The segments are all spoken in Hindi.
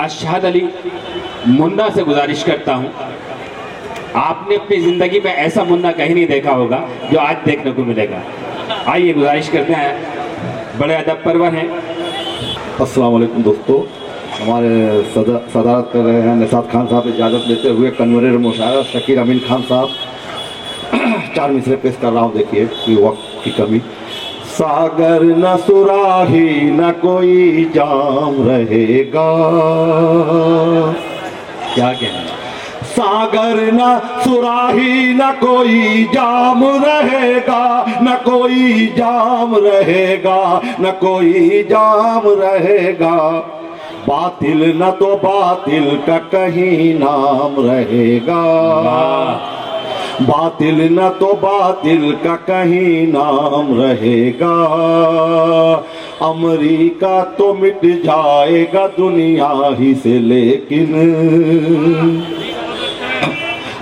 अशहद अली मुन्ना से गुजारिश करता हूँ, आपने अपनी ज़िंदगी में ऐसा मुन्ना कहीं नहीं देखा होगा जो आज देखने को मिलेगा। आइए गुजारिश करते हैं, बड़े अदब परवर हैं। अस्सलाम वालेकुम दोस्तों, हमारे सदारत कर रहे हैं निसात खान साहब, इजाज़त लेते हुए कन्वीनर मुशायरा शकीर अमीन खान साहब 4 मिसरे पेश कर रहा हूँ। देखिए कि वक्त की कमी। सागर न सुराही न कोई जाम रहेगा, क्या कहना, सागर न सुराही न कोई जाम रहेगा, न कोई जाम रहेगा, न कोई जाम रहेगा, बातिल न तो बातिल का कहीं नाम रहेगा, बातिल न तो बातिल का कहीं नाम रहेगा, अमेरिका तो मिट जाएगा दुनिया ही से, लेकिन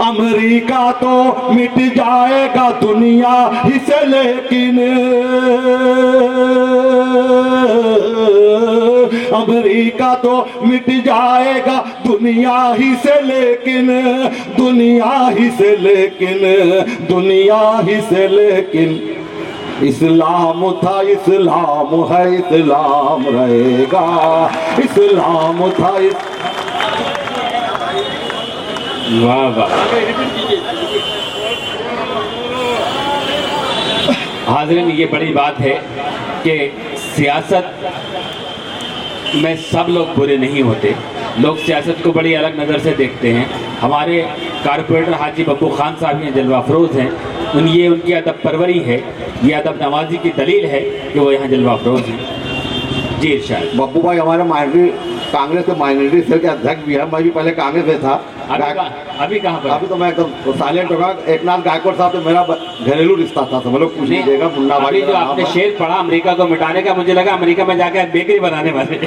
अमेरिका तो मिट जाएगा दुनिया ही से, लेकिन अमेरिका तो मिट जाएगा दुनिया ही से, लेकिन दुनिया ही से, लेकिन दुनिया ही से, लेकिन इस्लाम था इस्लाम है, इस्लाम रहेगा, इस्लाम था वाह वाह। हाज़रीन, ये बड़ी बात है कि सियासत में सब लोग बुरे नहीं होते, लोग सियासत को बड़ी अलग नज़र से देखते हैं। हमारे कारपोरेटर हाजी बब्बू खान साहब ये जलवा अफरोज़ हैं, ये उनकी अदब परवरी है, ये अदब नवाजी की दलील है कि वो यहाँ जलवा अफरोज़ हैं। जी इरशाद। बब्बू भाई हमारे माइनॉरिटी कांग्रेस के माइनॉरिटी सेल के अध्यक्ष भी है। मैं भी पहले कांग्रेस में था। अभी कहाँ पर? अभी तो मैं एकदम साइलेंट होगा। एकनाथ गायकवाड़ साहब से मेरा घरेलू रिश्ता था, सब लोग पूछ लीजिएगा। मुन्ना भाई जो आपने शेर पढ़ा अमेरिका को मिटाने का, मुझे लगा अमेरिका में जाकर बेकरी बनाने वाले।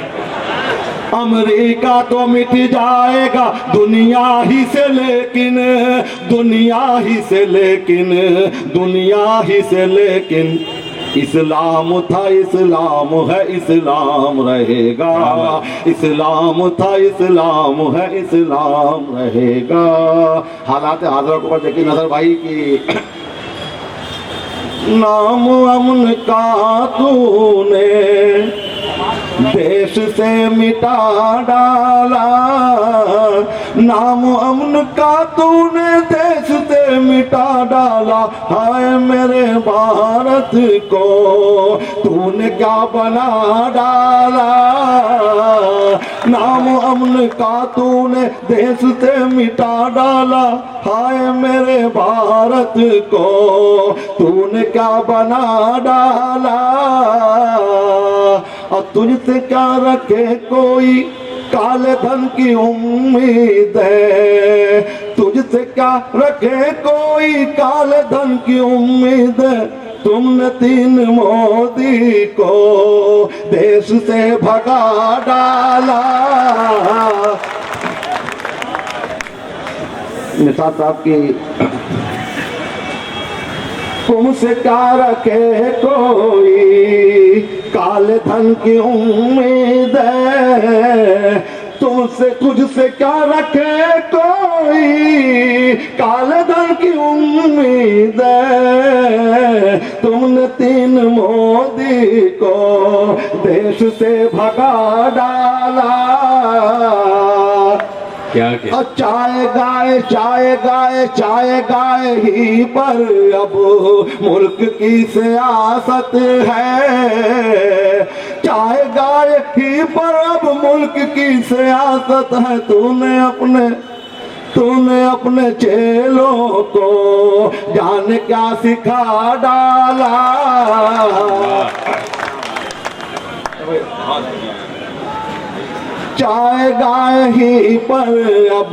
अमेरिका तो मिट जाएगा दुनिया ही से, लेकिन दुनिया ही से, लेकिन दुनिया ही से, लेकिन इस्लाम था इस्लाम है, इस्लाम रहेगा, इस्लाम था इस्लाम है, इस्लाम रहेगा। हालात हाजरा के ऊपर देखिए नजर भाई की नाम अमन का तूने देश से मिटा डाला, नाम अमन का तूने देश से मिटा डाला, हाय मेरे भारत को तूने क्या बना डाला, नाम अमन का तूने देश से मिटा डाला, हाय मेरे भारत को तूने क्या बना डाला, और तुझसे क्या रखे कोई काले धन की उम्मीद है, तुझसे क्या रखे कोई काले धन की उम्मीद है, तुमने 3 मोदी को देश से भगा डाला। निसात साहब की तुमसे क्या रखे कोई काले धन की उम्मीद है, तुमसे तुझसे क्या रखे कोई काले धन की उम्मीद है, तुमने 3 मोदी को देश से भगा डाला। क्या क्या? चाय गाय चाय गाय चाय गाय ही पर अब मुल्क की सियासत है, चाय गाय ही पर अब मुल्क की सियासत है, तूने अपने चेलों को जान क्या सिखा डाला। चाय गाय ही पर अब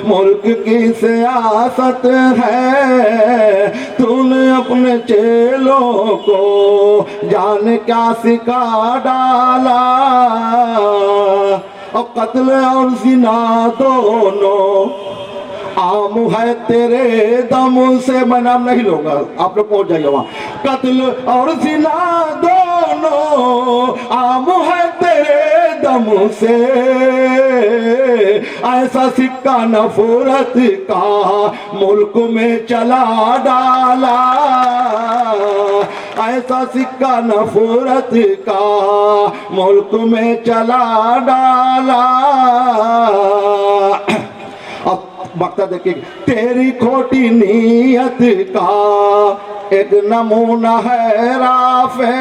मुल्क की सियासत है, तूने अपने चेलों को जान क्या सिखा डाला, और कत्ल और जिना दोनों आम है तेरे दम से। मैं नाम नहीं लूंगा, आप लोग पहुंच जाइए वहां। कत्ल और जिना दोनों आम है तेरे दम शर्म से, ऐसा सिक्का नफरत का मुल्क में चला डाला, ऐसा सिक्का नफरत का मुल्क में चला डाला। अब वक्ता देखिए, तेरी खोटी नीयत का एक नमूना है राफेल,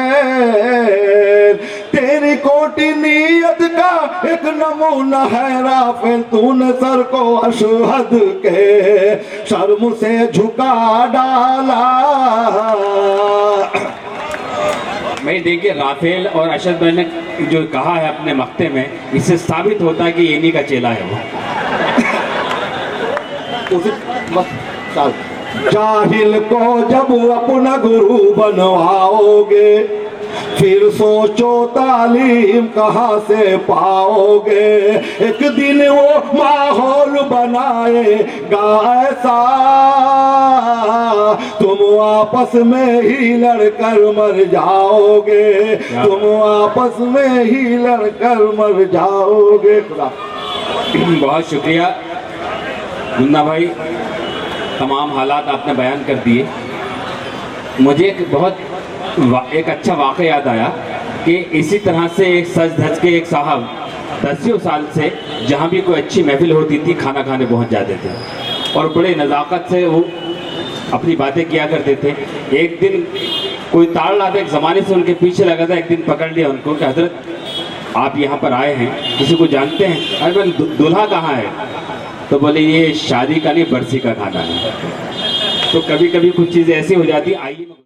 तेरी खोटी नीयत का एक नमूना है राफेल, तूने सर को अशहद के शर्म से झुका डाला। मैं देखिए राफेल और अशद भाई ने जो कहा है अपने मक्ते में, इससे साबित होता है कि ये इन्हीं का चेला है वो। उसी जाहिल को जब अपना गुरु बनवाओगे, फिर सोचो तालीम कहाँ से पाओगे। एक दिन वो माहौल बनाएगा ऐसा, तुम आपस में ही लड़कर मर जाओगे, तुम आपस में ही लड़कर मर जाओगे। बहुत शुक्रिया मुन्ना भाई, तमाम हालात आपने बयान कर दिए। मुझे एक अच्छा वाक़या याद आया कि इसी तरह से एक सज धज के एक साहब 10 साल से जहाँ भी कोई अच्छी महफिल होती थी खाना खाने पहुँच जाते थे और बड़े नज़ाकत से वो अपनी बातें किया करते थे। एक दिन कोई ताड़ रहा था, एक ज़माने से उनके पीछे लगा था, एक दिन पकड़ लिया उनको कि हज़रत आप यहाँ पर आए हैं, किसी को जानते हैं? अरे मैं दूल्हा कहाँ है? तो बोले ये शादी का नहीं बरसी का खाना है। तो कभी कभी कुछ चीज़ें ऐसी हो जाती, आइए